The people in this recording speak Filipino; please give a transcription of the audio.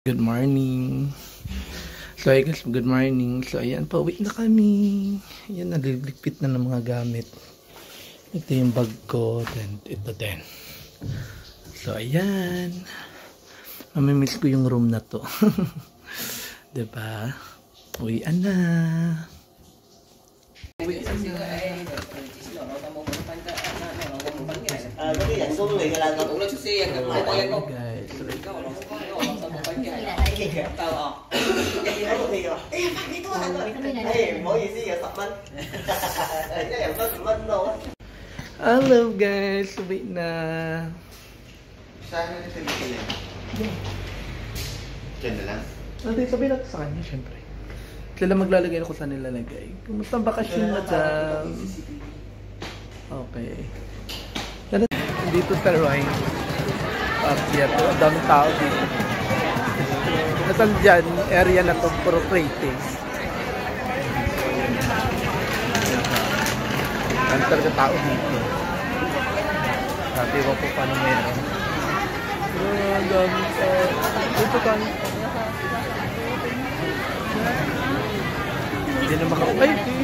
Good morning. So I guess good morning. So ayan, pauwi na kami. Ayan, naliligpit na ng mga gamit. Ito yung bag ko. Then ito din. So ayan. Mamimiss ko yung room na to. Diba? Uwian na. Uwian na. Hello guys, uwi na. Saan na sa Bicol? Diyan na lang? Sabi natin sa kanya, syempre. Sila maglalagay ako sa nilalagay. Kumusta ang bakasyon na dyan? Okay. Dito sa Roy. Ito, ang daming tao dito. Nasaan dyan, area na to, puro creative. Ang talaga tao dito. Sabi ko po paano meron. Ang daming tao. Dito ka. Hindi na maka... Ay!